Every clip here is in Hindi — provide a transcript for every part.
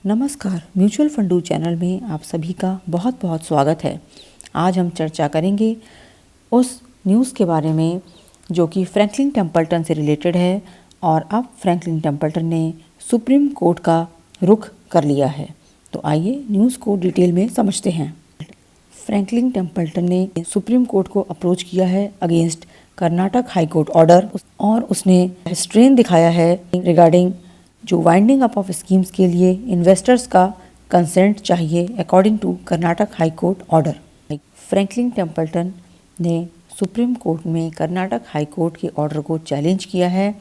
नमस्कार, म्यूचुअल फंडू चैनल में आप सभी का बहुत बहुत स्वागत है। आज हम चर्चा करेंगे उस न्यूज़ के बारे में जो कि फ्रैंकलिन टेम्पल्टन से रिलेटेड है और अब फ्रैंकलिन टेम्पल्टन ने सुप्रीम कोर्ट का रुख कर लिया है। तो आइए न्यूज़ को डिटेल में समझते हैं। फ्रैंकलिन टेम्पल्टन ने सुप्रीम कोर्ट को अप्रोच किया है against Karnataka high court order और उसने स्ट्रेन दिखाया है रिगार्डिंग जो वाइंडिंग अप ऑफ स्कीम्स के लिए इन्वेस्टर्स का कंसेंट चाहिए according to Karnataka high court order. Franklin Templeton ने सुप्रीम कोर्ट में कर्नाटक हाई कोर्ट के ऑर्डर को चैलेंज किया है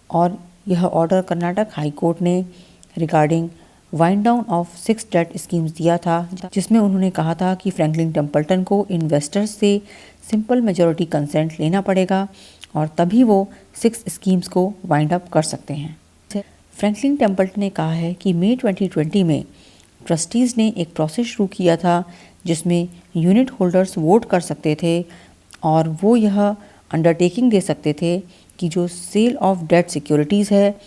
और यह ऑर्डर कर्नाटक हाई कोर्ट ने regarding wind down of 6 debt schemes दिया था, जिसमें उन्होंने कहा था कि फ्रैंकलिन टेम्पल्टन को इन्वेस्टर्स से सिंपल मेजॉरिटी कंसेंट लेना पड़ेगा और तभी वो 6 स्कीम्स को वाइंड अप कर सकते हैं। फ्रैंकलिन टेम्पल्टन ने कहा है कि मई 2020 में ट्रस्टीज़ ने एक प्रोसेस शुरू किया था जिसमें यूनिट होल्डर्स वोट कर सकते थे और वो यह अंडरटेकिंग दे सकते थे कि जो सेल ऑफ डेट सिक्योरिटीज़ है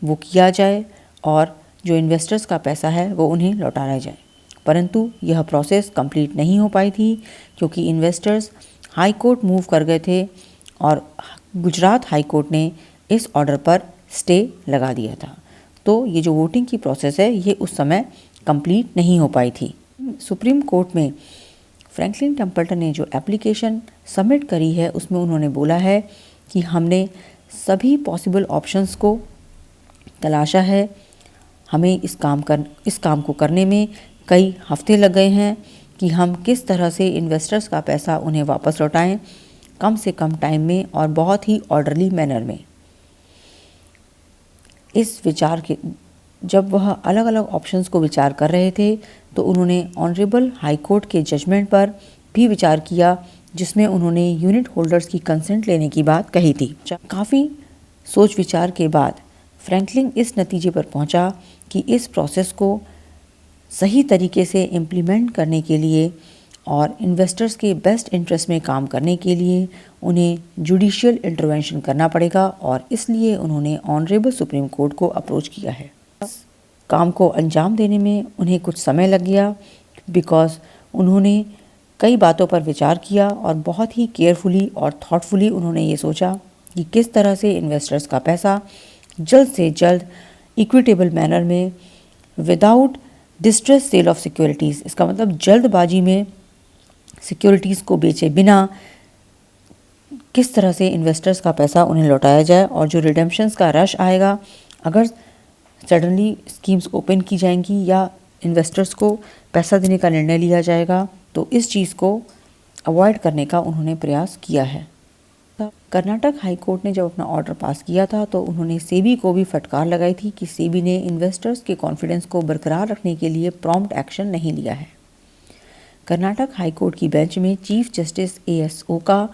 वो किया जाए और जो इन्वेस्टर्स का पैसा है वो उन्हें लौटाया जाए। परंतु यह प्रोसेस कंप्लीट नहीं हो पाई थी क्योंकि इन्वेस्टर्स हाई कोर्ट मूव कर गए थे और गुजरात हाई कोर्ट ने इस ऑर्डर पर स्टे लगा दिया था। तो ये जो वोटिंग की प्रोसेस है ये उस समय कंप्लीट नहीं हो पाई थी। सुप्रीम कोर्ट में फ्रैंकलिन टेम्पल्टन ने जो एप्लीकेशन सबमिट करी है उसमें उन्होंने बोला है कि हमने सभी पॉसिबल ऑप्शंस को तलाशा है। हमें इस काम को करने में कई हफ्ते लग गए हैं कि हम किस तरह से इन्वेस्टर्स का पैसा उन्हें वापस लौटाएं कम से कम टाइम में और बहुत ही ऑर्डरली मैनर में। इस विचार के जब वह अलग अलग ऑप्शंस को विचार कर रहे थे तो उन्होंने ऑनरेबल हाई कोर्ट के जजमेंट पर भी विचार किया जिसमें उन्होंने यूनिट होल्डर्स की कंसेंट लेने की बात कही थी। काफ़ी सोच विचार के बाद फ्रैंकलिन इस नतीजे पर पहुंचा कि इस प्रोसेस को सही तरीके से इम्प्लीमेंट करने के लिए और इन्वेस्टर्स के बेस्ट इंटरेस्ट में काम करने के लिए उन्हें जुडिशियल इंटरवेंशन करना पड़ेगा और इसलिए उन्होंने ऑनरेबल सुप्रीम कोर्ट को अप्रोच किया है। काम को अंजाम देने में उन्हें कुछ समय लग गया बिकॉज उन्होंने कई बातों पर विचार किया और बहुत ही केयरफुली और थॉटफुली उन्होंने ये सोचा कि किस तरह से इन्वेस्टर्स का पैसा जल्द से जल्द इक्विटेबल मैनर में without distress cell of securities, इसका मतलब जल्दबाजी में सिक्योरिटीज़ को बेचे बिना किस तरह से इन्वेस्टर्स का पैसा उन्हें लौटाया जाए और जो रिडेम्पशंस का रश आएगा अगर सडनली स्कीम्स ओपन की जाएंगी या इन्वेस्टर्स को पैसा देने का निर्णय लिया जाएगा तो इस चीज़ को अवॉइड करने का उन्होंने प्रयास किया है। कर्नाटक हाई कोर्ट ने जब अपना ऑर्डर पास किया था तो उन्होंने सेबी को भी फटकार लगाई थी कि सेबी ने इन्वेस्टर्स के कॉन्फिडेंस को बरकरार रखने के लिए प्रॉम्प्ट एक्शन नहीं लिया है। कर्नाटक हाई कोर्ट की बेंच में चीफ जस्टिस AS ओका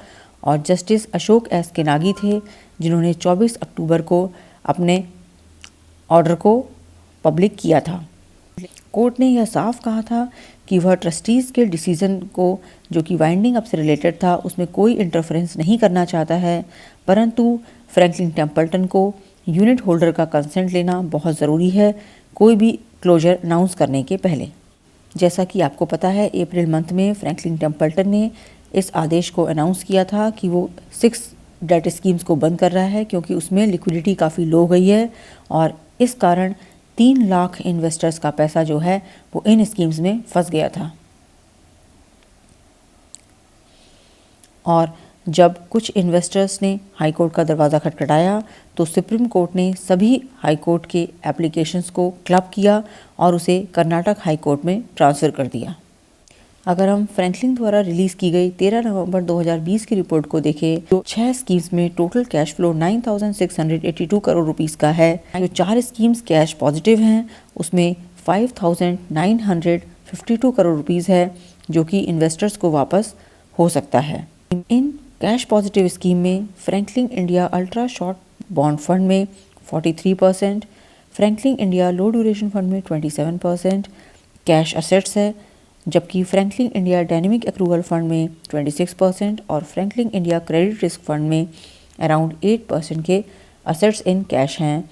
और जस्टिस अशोक S केनागी थे जिन्होंने 24 अक्टूबर को अपने ऑर्डर को पब्लिक किया था। कोर्ट ने यह साफ कहा था कि वह ट्रस्टीज़ के डिसीजन को जो कि वाइंडिंग अप से रिलेटेड था उसमें कोई इंटरफेरेंस नहीं करना चाहता है, परंतु फ्रैंकलिन टेम्पल्टन को यूनिट होल्डर का कंसेंट लेना बहुत ज़रूरी है कोई भी क्लोजर अनाउंस करने के पहले। जैसा कि आपको पता है अप्रैल मंथ में फ्रैंकलिन टेम्पल्टन ने इस आदेश को अनाउंस किया था कि वो 6 डेट स्कीम्स को बंद कर रहा है क्योंकि उसमें लिक्विडिटी काफ़ी लो गई है और इस कारण 3 लाख इन्वेस्टर्स का पैसा जो है वो इन स्कीम्स में फंस गया था। और जब कुछ इन्वेस्टर्स ने हाई कोर्ट का दरवाज़ा खटखटाया तो सुप्रीम कोर्ट ने सभी हाई कोर्ट के एप्लीकेशंस को क्लब किया और उसे कर्नाटक हाई कोर्ट में ट्रांसफ़र कर दिया। अगर हम फ्रैंकलिन द्वारा रिलीज़ की गई 13 नवंबर 2020 की रिपोर्ट को देखें तो 6 स्कीम्स में total cash flow 9,682 crore rupees का है। जो 4 स्कीम्स कैश पॉजिटिव हैं उसमें 5,952 करोड़ रुपीस है जो कि इन्वेस्टर्स को वापस हो सकता है। इन कैश पॉजिटिव स्कीम में Franklin India ultra short bond fund में 43%, फ्रैंकलिन इंडिया लो ड्यूरेशन फंड में 27% कैश असेट्स है, जबकि Franklin India dynamic accrual fund में 26% और Franklin India credit risk fund में अराउंड 8% के असेट्स इन कैश हैं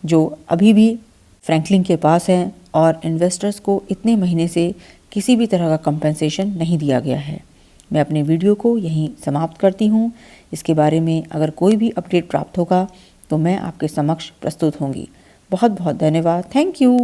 जो अभी भी फ्रैंकलिन के पास हैं और इन्वेस्टर्स को इतने महीने से किसी भी तरह का कंपनसेशन नहीं दिया गया है। मैं अपने वीडियो को यहीं समाप्त करती हूँ। इसके बारे में अगर कोई भी अपडेट प्राप्त होगा तो मैं आपके समक्ष प्रस्तुत होंगी। बहुत बहुत धन्यवाद। Thank you.